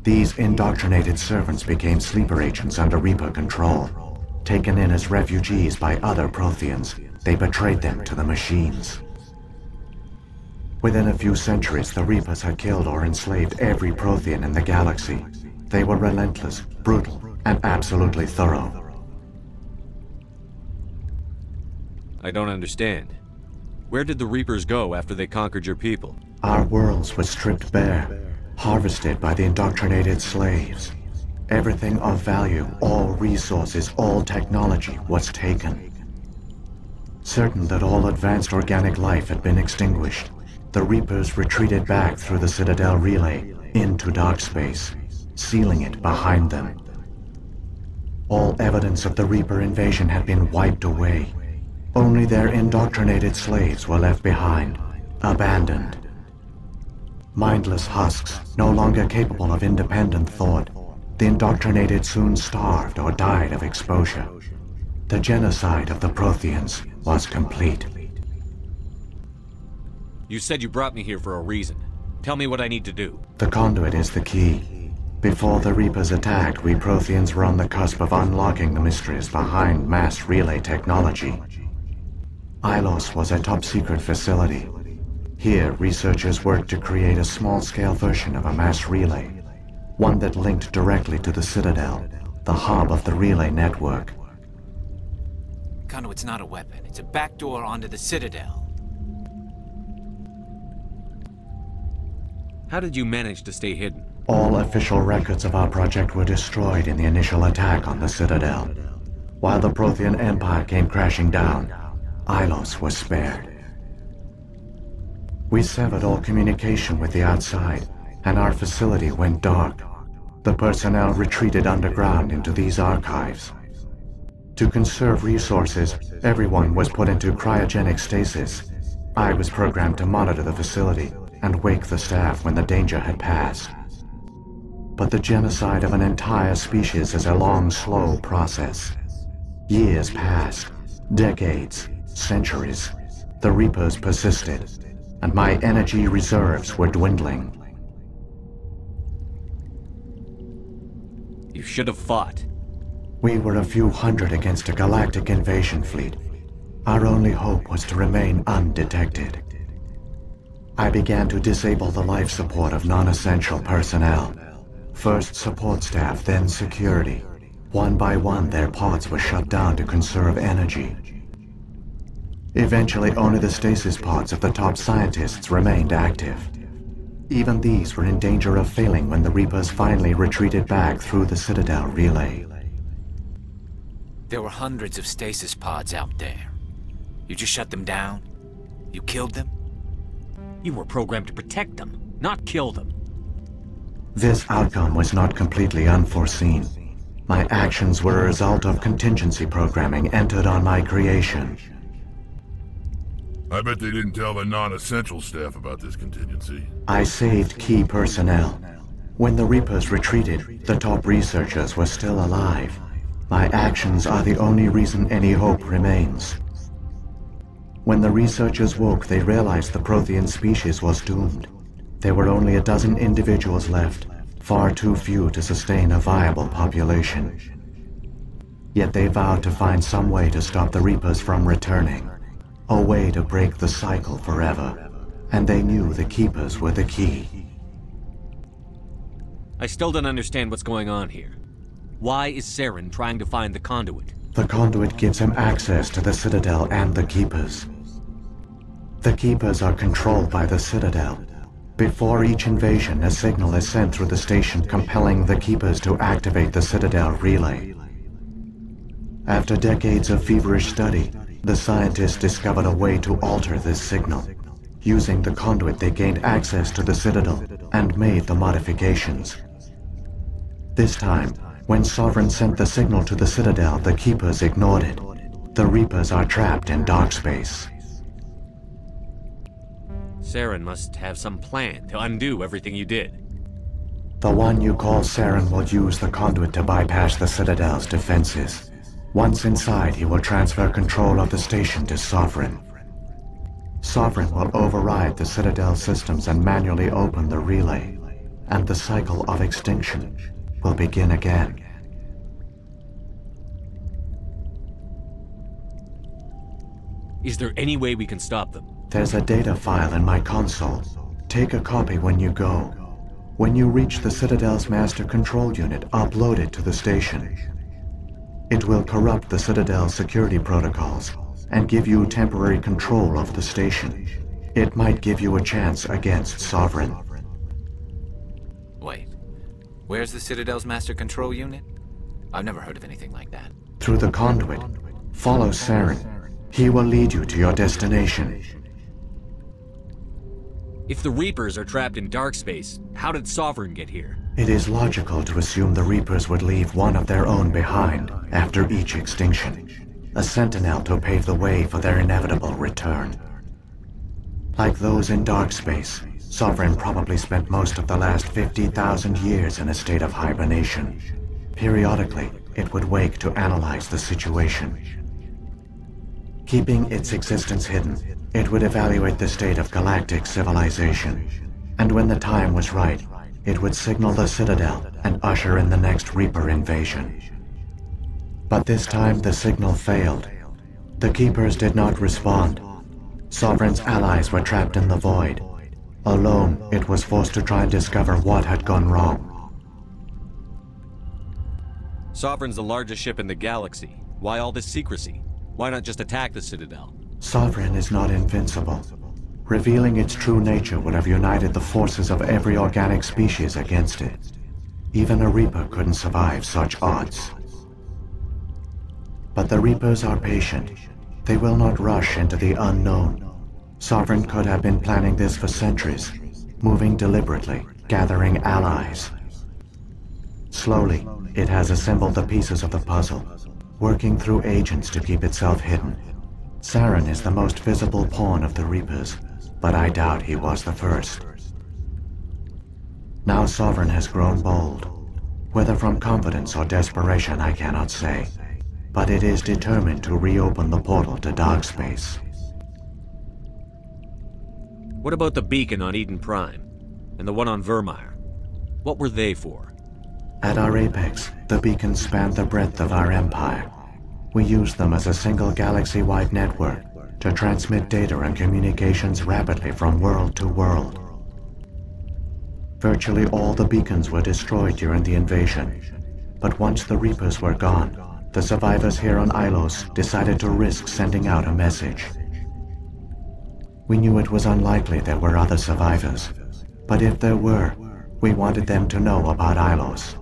These indoctrinated servants became sleeper agents under Reaper control. Taken in as refugees by other Protheans, they betrayed them to the machines. Within a few centuries, the Reapers had killed or enslaved every Prothean in the galaxy. They were relentless, brutal, and absolutely thorough. I don't understand. Where did the Reapers go after they conquered your people? Our worlds were stripped bare, harvested by the indoctrinated slaves. Everything of value, all resources, all technology was taken. Certain that all advanced organic life had been extinguished, the Reapers retreated back through the Citadel relay into dark space, sealing it behind them. All evidence of the Reaper invasion had been wiped away. Only their indoctrinated slaves were left behind, abandoned. Mindless husks, no longer capable of independent thought, the indoctrinated soon starved or died of exposure. The genocide of the Protheans was complete. You said you brought me here for a reason. Tell me what I need to do. The conduit is the key. Before the Reapers attacked, we Protheans were on the cusp of unlocking the mysteries behind mass relay technology. Ilos was a top-secret facility. Here, researchers worked to create a small-scale version of a mass relay, one that linked directly to the Citadel, the hub of the relay network. Conduit's not a weapon. It's a backdoor onto the Citadel. How did you manage to stay hidden? All official records of our project were destroyed in the initial attack on the Citadel. While the Prothean Empire came crashing down, Ilos was spared. We severed all communication with the outside, and our facility went dark. The personnel retreated underground into these archives, To conserve resources, everyone was put into cryogenic stasis. I was programmed to monitor the facility and wake the staff when the danger had passed. But the genocide of an entire species is a long, slow process. Years passed, decades, centuries. The Reapers persisted, and my energy reserves were dwindling. You should have fought. We were a few hundred against a galactic invasion fleet. Our only hope was to remain undetected. I began to disable the life support of non-essential personnel. First support staff, then security. One by one, their pods were shut down to conserve energy. Eventually, only the stasis pods of the top scientists remained active. Even these were in danger of failing when the Reapers finally retreated back through the Citadel relay. There were hundreds of stasis pods out there. You just shut them down? You killed them? You were programmed to protect them, not kill them. This outcome was not completely unforeseen. My actions were a result of contingency programming entered on my creation. I bet they didn't tell the non-essential staff about this contingency. I saved key personnel. When the Reapers retreated, the top researchers were still alive. My actions are the only reason any hope remains. When the researchers woke, they realized the Prothean species was doomed. There were only a dozen individuals left, far too few to sustain a viable population. Yet they vowed to find some way to stop the Reapers from returning. A way to break the cycle forever. And they knew the Keepers were the key. I still don't understand what's going on here. Why is Saren trying to find the conduit? The conduit gives him access to the Citadel and the Keepers. The Keepers are controlled by the Citadel. Before each invasion, a signal is sent through the station compelling the Keepers to activate the Citadel relay. After decades of feverish study, the scientists discovered a way to alter this signal. Using the conduit, they gained access to the Citadel and made the modifications. This time, when Sovereign sent the signal to the Citadel, the Keepers ignored it. The Reapers are trapped in dark space. Saren must have some plan to undo everything you did. The one you call Saren will use the conduit to bypass the Citadel's defenses. Once inside, he will transfer control of the station to Sovereign. Sovereign will override the Citadel systems and manually open the relay, and the cycle of extinction will begin again. Is there any way we can stop them? There's a data file in my console. Take a copy when you go. When you reach the Citadel's master control unit, upload it to the station. It will corrupt the Citadel's security protocols and give you temporary control of the station. It might give you a chance against Sovereign. Wait, where's the Citadel's master control unit? I've never heard of anything like that. Through the conduit, follow Saren. He will lead you to your destination. If the Reapers are trapped in dark space, how did Sovereign get here? It is logical to assume the Reapers would leave one of their own behind after each extinction. A sentinel to pave the way for their inevitable return. Like those in dark space, Sovereign probably spent most of the last 50,000 years in a state of hibernation. Periodically, it would wake to analyze the situation. Keeping its existence hidden, it would evaluate the state of galactic civilization. And when the time was right, it would signal the Citadel and usher in the next Reaper invasion. But this time the signal failed. The Keepers did not respond. Sovereign's allies were trapped in the void. Alone, it was forced to try and discover what had gone wrong. Sovereign's the largest ship in the galaxy. Why all this secrecy? Why not just attack the Citadel? Sovereign is not invincible. Revealing its true nature would have united the forces of every organic species against it. Even a Reaper couldn't survive such odds. But the Reapers are patient. They will not rush into the unknown. Sovereign could have been planning this for centuries, moving deliberately, gathering allies. Slowly, it has assembled the pieces of the puzzle. working through agents to keep itself hidden. Saren is the most visible pawn of the Reapers, but I doubt he was the first. Now Sovereign has grown bold. Whether from confidence or desperation, I cannot say. But it is determined to reopen the portal to dark space. What about the beacon on Eden Prime? And the one on Vermeer? What were they for? At our apex, the beacons spanned the breadth of our empire. We used them as a single galaxy-wide network to transmit data and communications rapidly from world to world. Virtually all the beacons were destroyed during the invasion, but once the Reapers were gone, the survivors here on Ilos decided to risk sending out a message. We knew it was unlikely there were other survivors, but if there were, we wanted them to know about Ilos.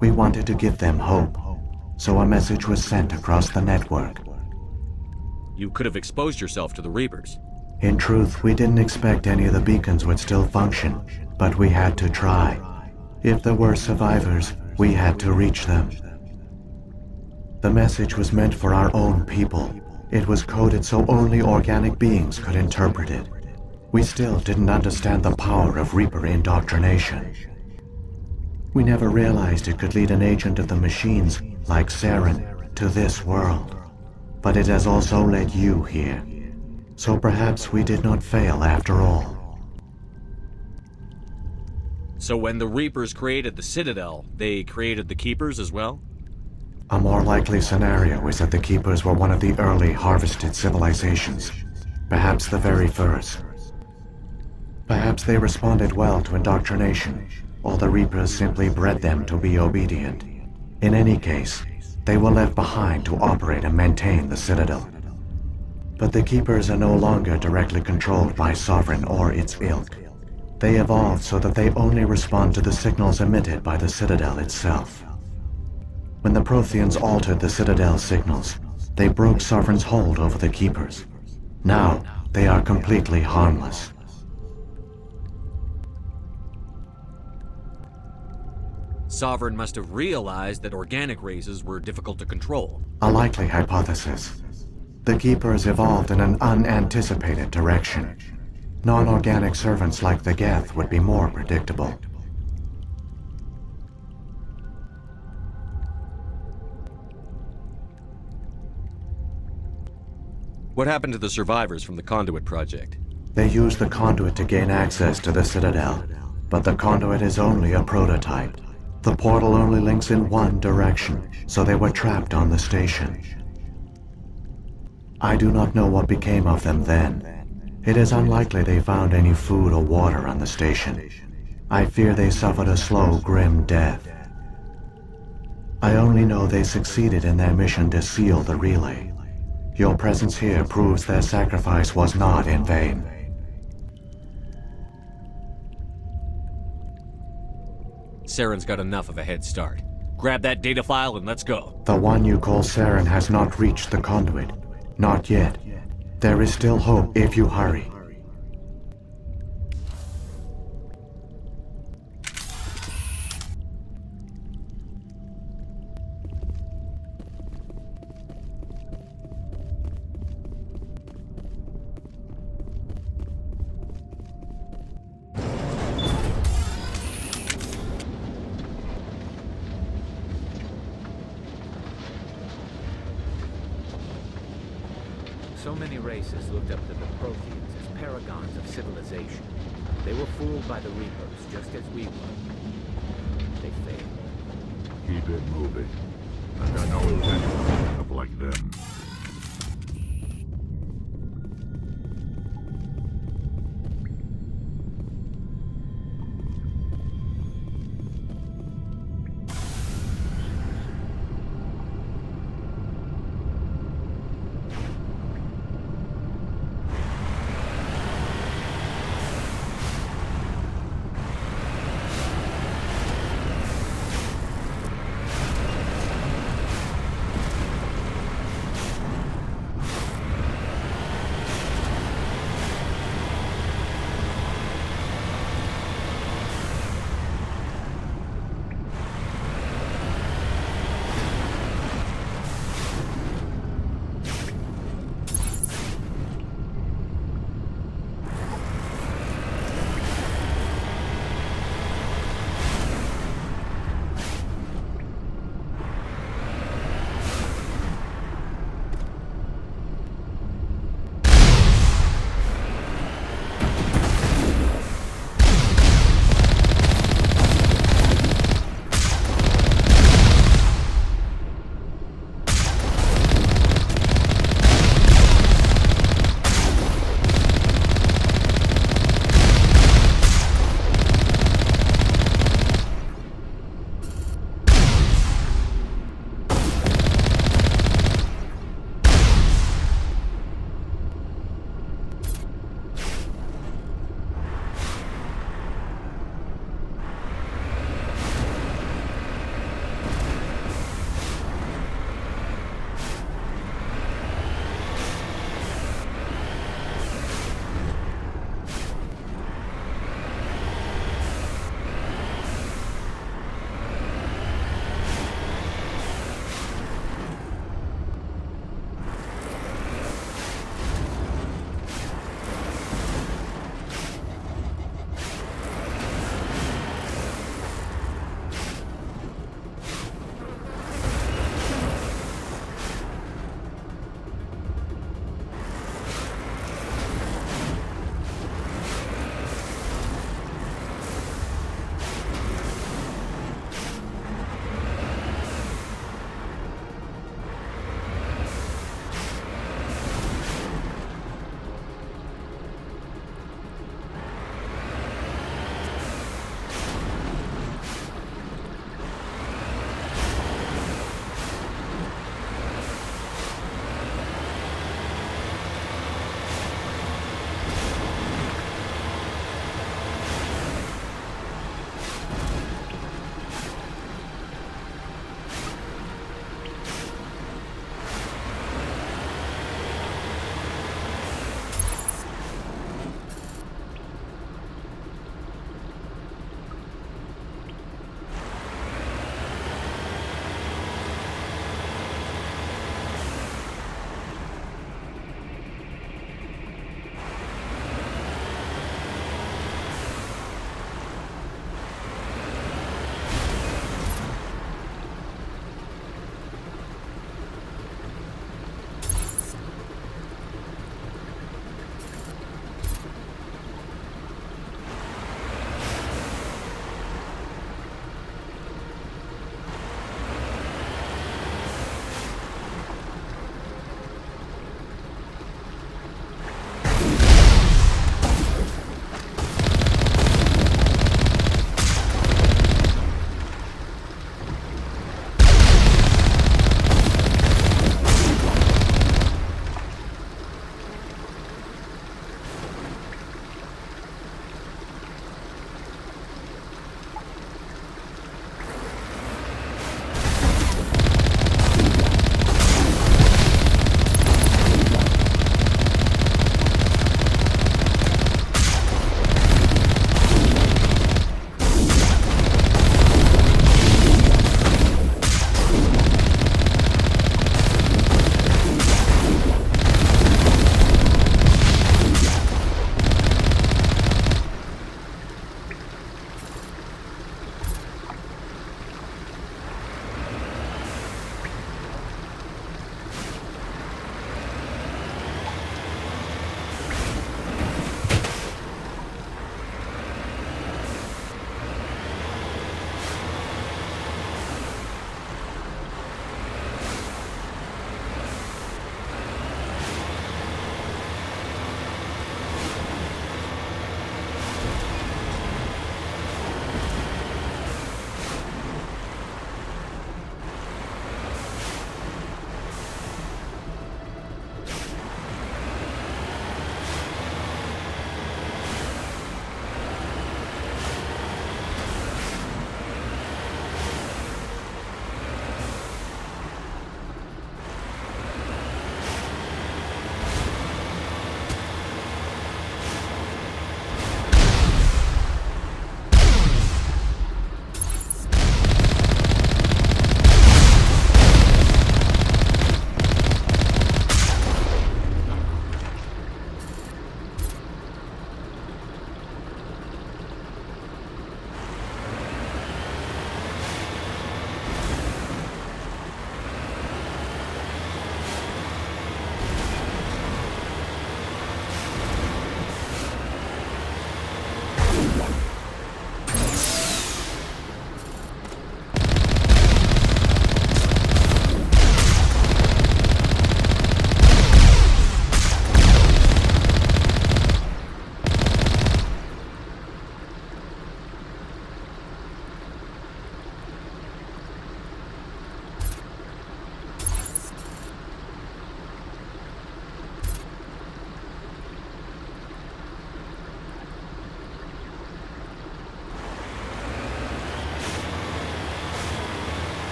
We wanted to give them hope, so a message was sent across the network. You could have exposed yourself to the Reapers. In truth, we didn't expect any of the beacons would still function, but we had to try. If there were survivors, we had to reach them. The message was meant for our own people. It was coded so only organic beings could interpret it. We still didn't understand the power of Reaper indoctrination. We never realized it could lead an agent of the machines, like Saren, to this world. But it has also led you here. So perhaps we did not fail after all. So when the Reapers created the Citadel, they created the Keepers as well? A more likely scenario is that the Keepers were one of the early harvested civilizations, perhaps the very first. Perhaps they responded well to indoctrination, or the Reapers simply bred them to be obedient. In any case, they were left behind to operate and maintain the Citadel. But the Keepers are no longer directly controlled by Sovereign or its ilk. They evolved so that they only respond to the signals emitted by the Citadel itself. When the Protheans altered the Citadel's signals, they broke Sovereign's hold over the Keepers. Now, they are completely harmless. Sovereign must have realized that organic races were difficult to control. A likely hypothesis. The Keepers evolved in an unanticipated direction. Non-organic servants like the Geth would be more predictable. What happened to the survivors from the Conduit project? They used the Conduit to gain access to the Citadel, but the Conduit is only a prototype. The portal only links in one direction, so they were trapped on the station. I do not know what became of them then. It is unlikely they found any food or water on the station. I fear they suffered a slow, grim death. I only know they succeeded in their mission to seal the relay. Your presence here proves their sacrifice was not in vain. Saren's got enough of a head start. Grab that data file and let's go. The one you call Saren has not reached the Conduit. Not yet. There is still hope if you hurry. So many races looked up to the Protheans as paragons of civilization. They were fooled by the Reapers, just as we were. They failed. Keep it moving. I've got no intention of ending up like them.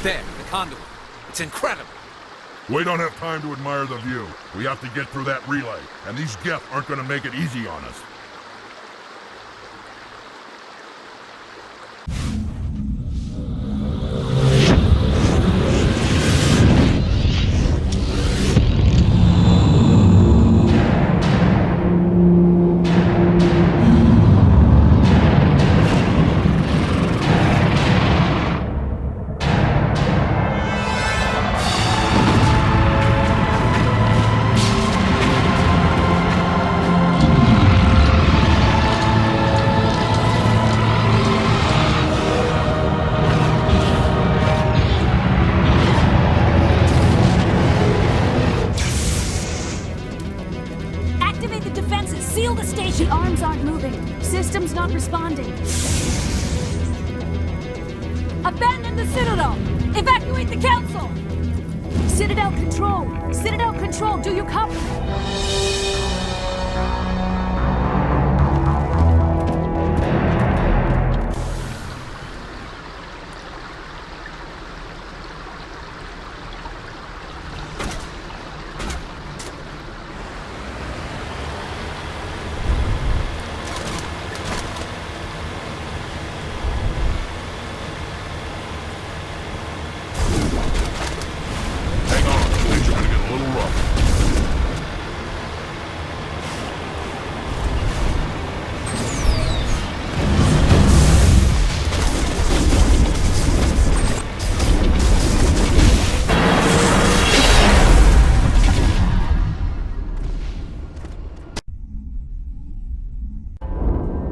There, the conduit. It's incredible. We don't have time to admire the view. We have to get through that relay, and these Geth aren't gonna make it easy on us. The arms aren't moving. System's not responding. Abandon the Citadel! Evacuate the Council! Citadel Control! Citadel Control, do you copy?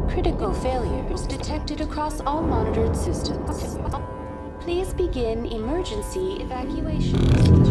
Critical failures detected across all monitored systems. Please begin emergency evacuation.